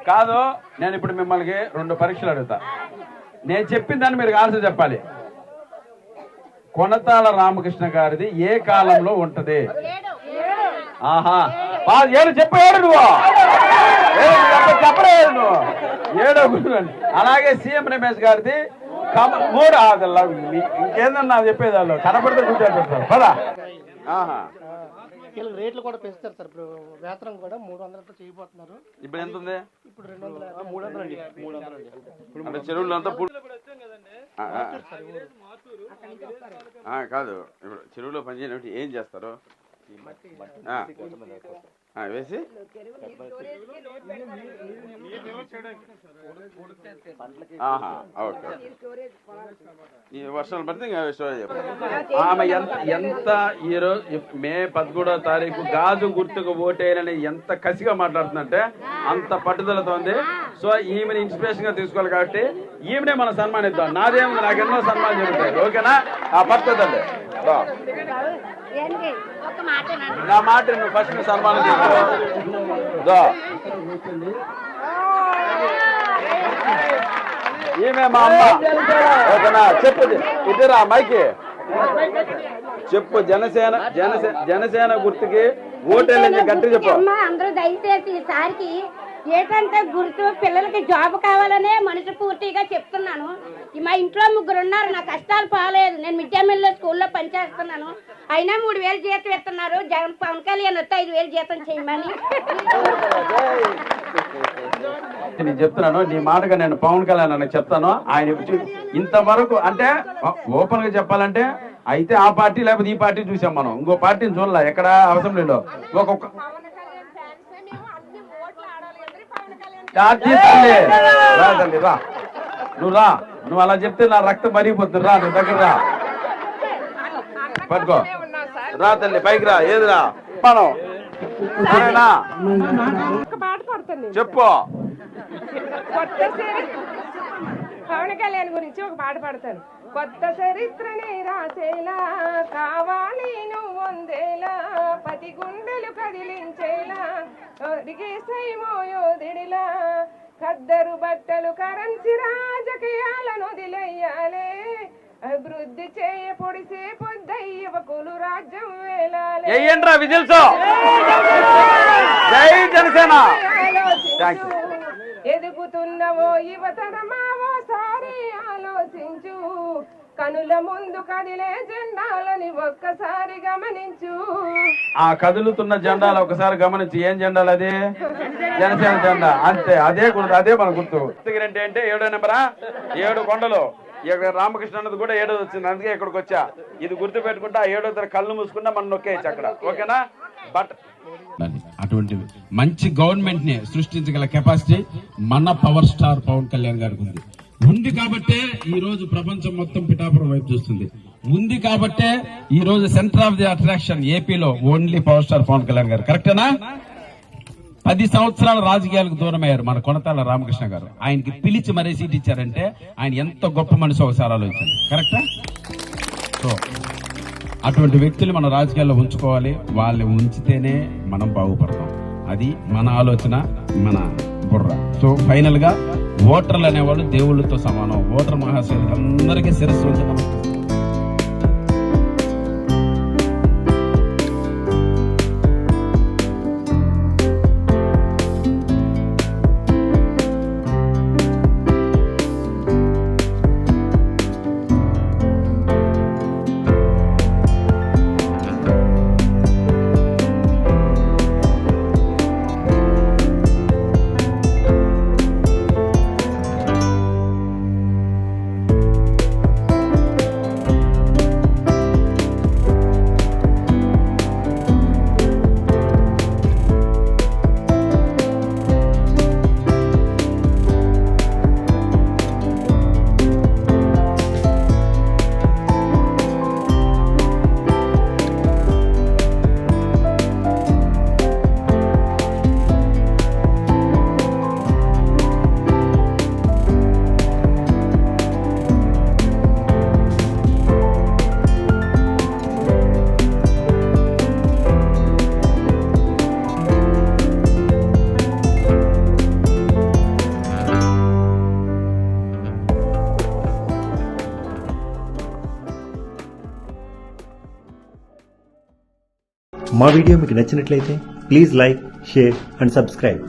కాదు, నేను ఇప్పుడు మిమ్మల్ని 2 పరీక్షలు అడుగుతా. నేను చెప్పిన దాన్ని మీరు ఆన్సర్ చెప్పాలి. కొనతాల రామకృష్ణ గారిది ఏ కాలంలో ఉంటది? ఆహా, ఏడు చెప్పాడు నువ్వు, చెప్పలేదు నువ్వు. 7 అలాగే సీఎం రమేష్ గారిది 3. ఇంకేందన్నా చెప్పేది వాళ్ళు కనపడితే కూర్చోబెడతారు పదా. రేట్లు కూడా పెంచుతారు సార్. ఇప్పుడు వేతనం కూడా 300తో చేయబోతున్నారు. ఇప్పుడు ఎంత ఉంది? ఇప్పుడు 300 అంటే చెరువులు అంతా కాదు. ఇప్పుడు చెరువులో పనిచేయడం ఏం చేస్తారు? వేసి ఓకే. ఈ వర్షాలు పడితే ఆమె ఎంత ఈరోజు మే 17వ తారీఖు గాజు గుర్తుకు ఓటేయాలని ఎంత కసిగా మాట్లాడుతుందంటే అంత పట్టుదలతో ఉంది. సో ఈమెను ఇన్స్పిరేషన్ గా తీసుకోవాలి కాబట్టి ఈమెనే మనం సన్మానిద్దాం. నాదేముంది, నాకు ఎన్నో సన్మానం జరుగుతాయి. ఓకేనా? ఆ పట్టుదలే నా మాట నువ్వు ఫస్ట్ సన్మానం చేసుకో. ఈమె మా అమ్మ. ఓకేనా? చెప్పు, ఇటురా మైకి చెప్పు. జనసేన గుర్తుకి ఓటేళ్ళని గట్టి చెప్పు. అందరూ దయచేసి ఈసారికి ఏంటంటే గుర్తు పిల్లలకి జాబ్ కావాలనే మనిషి పూర్తిగా చెప్తున్నాను. మా ఇంట్లో 3 ఉన్నారు. నా కష్టాలు పోలేదు. నేను మిడ్ డే మీల్ స్కూల్లో పనిచేస్తున్నాను. అయినా 3000 జీతం ఇస్తున్నారు. పవన్ కళ్యాణ్ వస్తే 5000 జీతం చేయమని నేను చెప్తున్నాను. నీ మాటగా నేను పవన్ కళ్యాణ్ అని చెప్తాను. ఆయన ఇంతవరకు అంటే ఓపెన్ గా చెప్పాలంటే అయితే ఆ పార్టీ లేకపోతే ఈ పార్టీ చూసాం మనం. ఇంకో పార్టీని చూడలే ఎక్కడ అసెంబ్లీలో. ఒక్కొక్క రా, నువ్వు రా. నువ్వు అలా చెప్తే నా రక్తం మరిగిపోతుంది. రా, నువ్వు దగ్గర రా, పట్టుకో. రా తల్లి, పైకి రా. ఏదిరా మనం చెప్పు. పవన్ కళ్యాణ్ గురించి ఒక పాట పాడతాను. కొత్త చరిత్రనే రాసేలా కావాలి నువ్వొందేలా, 10 గుండెలు కదిలించేలా యోధుడిలా, ఖద్దరు బట్టలు కరెన్సీ రాజకీయాలను వదిలేయాలే, అభివృద్ధి చేయ పొడిసే పొద్దయ్యవకులు రాజ్యం వేలాలే. ఎదుగుతున్నవో యువతరమా ఓసారి ఆలోచించు, కనుల ముందు కదిలే జెండాలని ఒక్కసారి గమనించు. ఆ కదులుతున్న జెండాలు ఒకసారి గమనించి. ఏం జెండాలు? అది జనసేన జెండా. అంతే, అదే మన గుర్తు. అంటే 7వ నెంబరా? 7 కొండలు. ఇక్కడ రామకృష్ణ అన్నది కూడా 7వ వచ్చింది. అందుకే ఇక్కడికి వచ్చా. ఇది గుర్తు పెట్టుకుంటా 7వ తరగతి కళ్ళు మూసుకున్నా మనం నొక్కేయచ్చు అక్కడ. ఓకేనా? బట్ అటువంటి మంచి గవర్నమెంట్ ని సృష్టించగల కెపాసిటీ మన పవర్ స్టార్ పవన్ కళ్యాణ్ గారికి ఉంది కాబట్టే ఈ రోజు ప్రపంచం మొత్తం పిఠాపురం వైపు చూస్తుంది. ఉంది కాబట్టే ఈ రోజు సెంటర్ ఆఫ్ ది అట్రాక్షన్ ఏపీలో only power star Pawan Kalyan గారు. కరెక్టేనా? 10 సంవత్సరాల రాజకీయాలకు దూరమయ్యారు మన కొనతాల రామకృష్ణ గారు. ఆయనకి పిలిచి మరీ సీట్ ఇచ్చారంటే ఆయన ఎంత గొప్ప మనిషి ఒకసారి ఆలోచించండి. కరెక్టా? సో అటువంటి వ్యక్తులు మన రాజకీయాల్లో ఉంచుకోవాలి. వాళ్ళని ఉంచితేనే మనం బాగుపడతాం. అది మన ఆలోచన, మన బుర్ర. సో ఫైనల్ గా ఓటర్లు అనేవాళ్ళు దేవుళ్ళతో సమానం. ఓటర్ మహాశయులు అందరికీ శిరస్సు ఉంచడం మా వీడియో మీకు నచ్చినట్లయితే please like, share and subscribe.